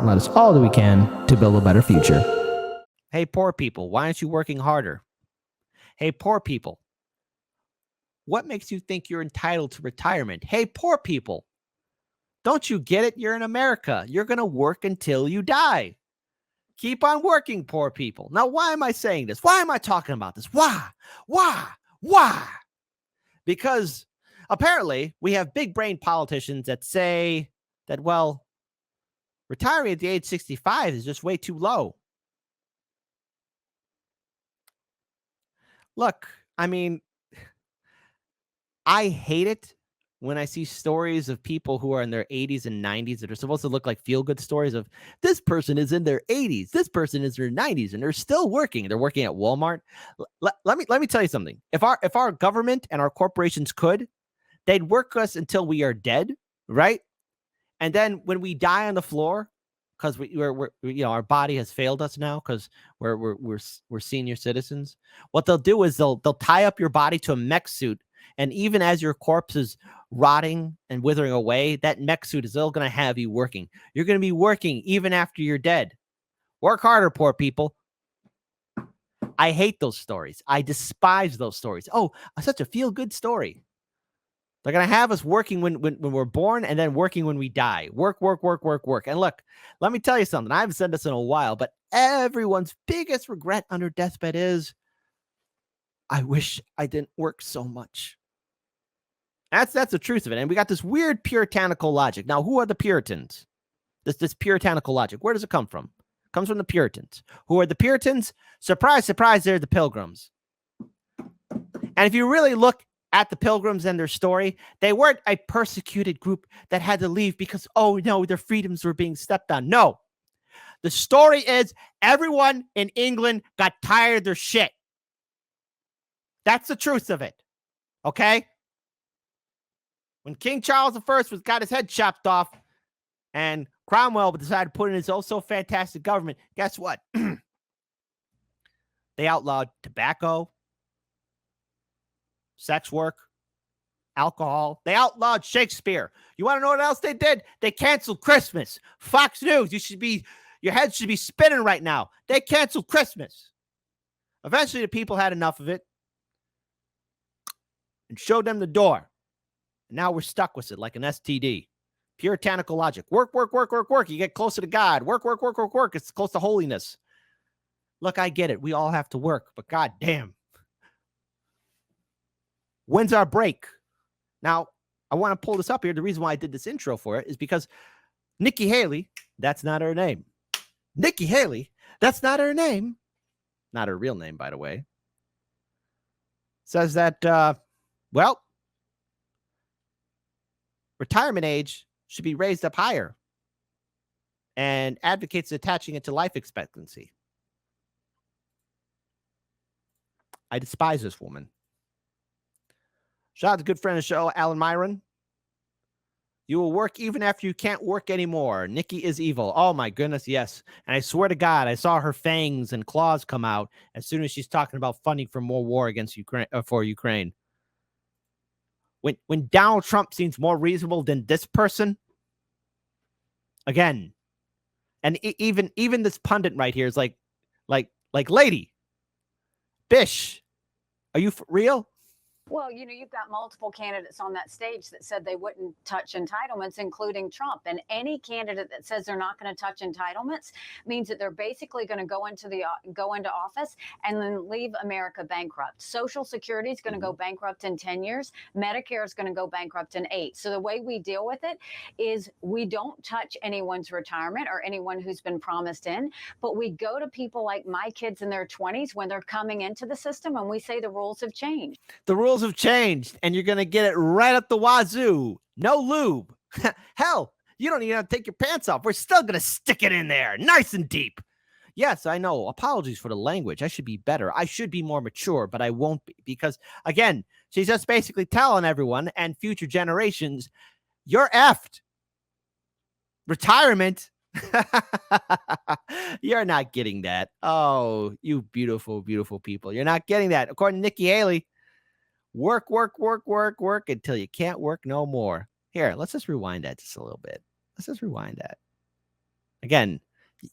and let us all do we can to build a better future. Hey, poor people, why aren't you working harder? Hey, poor people, what makes you think you're entitled to retirement? Hey, poor people, don't you get it? You're in America. You're going to work until you die. Keep on working, poor people. Now, why am I saying this? Why am I talking about this? Why? Because apparently we have big brain politicians that say that, well, retiring at the age 65 is just way too low. Look, I mean, I hate it when I see stories of people who are in their 80s and 90s that are supposed to look like feel-good stories of this person is in their 80s, this person is in their 90s, and they're still working. They're working at Walmart. Let me tell you something. If our government and our corporations could, they'd work us until we are dead, right? And then when we die on the floor, because we're our body has failed us now because we're senior citizens. What they'll do is they'll tie up your body to a mech suit, and even as your corpse is rotting and withering away, that mech suit is still going to have you working. You're going to be working even after you're dead. Work harder, poor people. I hate those stories. I despise those stories. Oh, such a feel-good story. They're going to have us working when we're born and then working when we die. Work. And look, let me tell you something. I haven't said this in a while, but everyone's biggest regret on their deathbed is, I wish I didn't work so much. That's the truth of it. And we got this weird puritanical logic. Now, who are the Puritans? This puritanical logic, where does it come from? It comes from the Puritans. Who are the Puritans? Surprise, surprise, they're the Pilgrims. And if you really look at the Pilgrims and their story, they weren't a persecuted group that had to leave because, oh no, their freedoms were being stepped on. No. The story is everyone in England got tired of their shit. That's the truth of it. Okay? When King Charles I got his head chopped off and Cromwell decided to put in his so fantastic government, guess what? They outlawed tobacco, sex work, alcohol. They outlawed Shakespeare. You want to know what else they did? They canceled Christmas. Fox News, your head should be spinning right now. They canceled Christmas. Eventually, the people had enough of it and showed them the door. And now we're stuck with it like an STD. Puritanical logic. Work. You get closer to God. Work. It's close to holiness. Look, I get it. We all have to work, but God damn. When's our break? Now, I want to pull this up here. The reason why I did this intro for it is because Nikki Haley, that's not her name. Nikki Haley, that's not her name. Not her real name, by the way. Says that, retirement age should be raised up higher and advocates attaching it to life expectancy. I despise this woman. Shout out to good friend of the show, Alan Myron. You will work even after you can't work anymore. Nikki is evil. Oh, my goodness, yes. And I swear to God, I saw her fangs and claws come out as soon as she's talking about funding for more war against Ukraine, for Ukraine. When Donald Trump seems more reasonable than this person, again, and even this pundit right here is like, lady, Bish, are you for real? Well, you've got multiple candidates on that stage that said they wouldn't touch entitlements, including Trump. And any candidate that says they're not going to touch entitlements means that they're basically going to go into office and then leave America bankrupt. Social Security is going to go bankrupt in 10 years. Medicare is going to go bankrupt in 8. So the way we deal with it is we don't touch anyone's retirement or anyone who's been promised in, but we go to people like my kids in their 20s when they're coming into the system and we say the rules have changed. The rules have changed, and you're going to get it right up the wazoo. No lube. Hell, you don't even have to take your pants off. We're still going to stick it in there, nice and deep. Yes, I know. Apologies for the language. I should be better. I should be more mature, but I won't be because, again, she's just basically telling everyone and future generations, you're effed. Retirement. You're not getting that. Oh, you beautiful, beautiful people. You're not getting that. According to Nikki Haley, work until you can't work no more. Here, let's just rewind that just a little bit. Let's just rewind that. Again,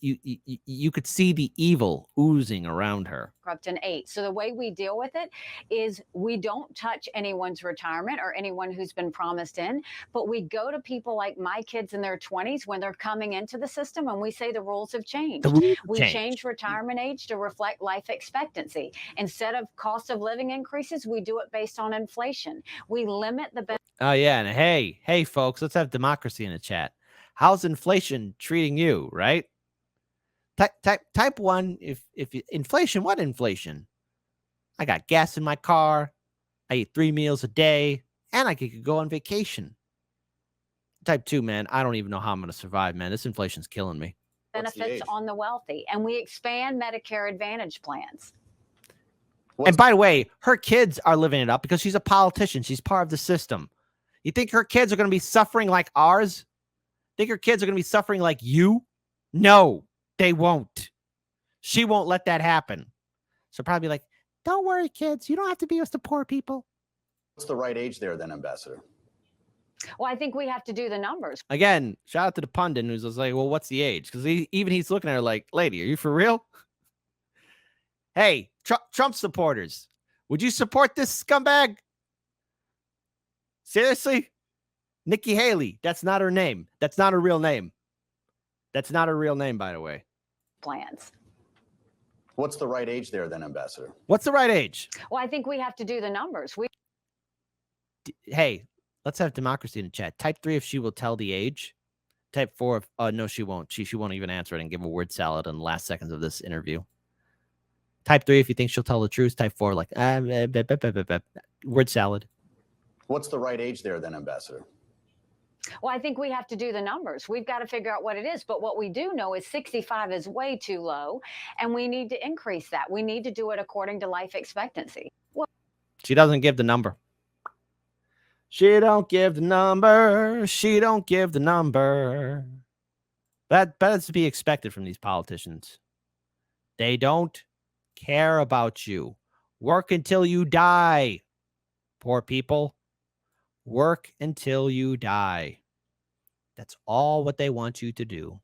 you could see the evil oozing around her. In 8. So the way we deal with it is we don't touch anyone's retirement or anyone who's been promised in, but we go to people like my kids in their 20s when they're coming into the system and we say the rules have changed. We change retirement age to reflect life expectancy. Instead of cost of living increases, we do it based on inflation. We limit the Oh yeah, and hey folks, let's have democracy in the chat. How's inflation treating you, right? Type 1 if inflation, what inflation? I got gas in my car, I eat 3 meals a day, and I could go on vacation. Type 2, man, I don't even know how I'm going to survive, man. This inflation's killing me. benefits on the wealthy, and we expand Medicare Advantage plans. And by the way, her kids are living it up because she's a politician. She's part of the system. You think her kids are going to be suffering like ours? Think her kids are going to be suffering like you? No, they won't. She won't let that happen. So probably like, don't worry, kids. You don't have to be with the poor people. What's the right age there then, Ambassador? Well, I think we have to do the numbers. Again, shout out to the pundit who's just like, well, what's the age? Because even he's looking at her like, lady, are you for real? Hey, Trump supporters, would you support this scumbag? Seriously? Nikki Haley, that's not her name. That's not her real name. That's not her real name, by the way. Plans. What's the right age there then, Ambassador? What's the right age? Well, I think we have to do the numbers. Hey, let's have democracy in the chat. Type 3 if she will tell the age. Type 4 if, no, she won't. She won't even answer it and give a word salad in the last seconds of this interview. Type 3 if you think she'll tell the truth. Type 4 like, word salad. What's the right age there then, Ambassador? Well, I think we have to do the numbers. We've got to figure out what it is. But what we do know is 65 is way too low, and we need to increase that. We need to do it according to life expectancy. Well, she doesn't give the number. She don't give the number. She don't give the number. That's to be expected from these politicians. They don't care about you. Work until you die. Poor people. Work until you die. That's all what they want you to do.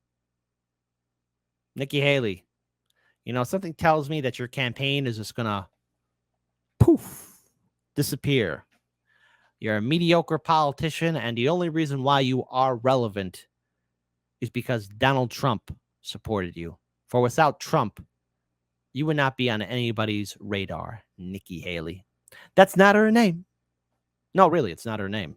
Nikki Haley, you know, something tells me that your campaign is just going to poof, disappear. You're a mediocre politician, and the only reason why you are relevant is because Donald Trump supported you. For without Trump, you would not be on anybody's radar, Nikki Haley. That's not her name. No, really, it's not her name.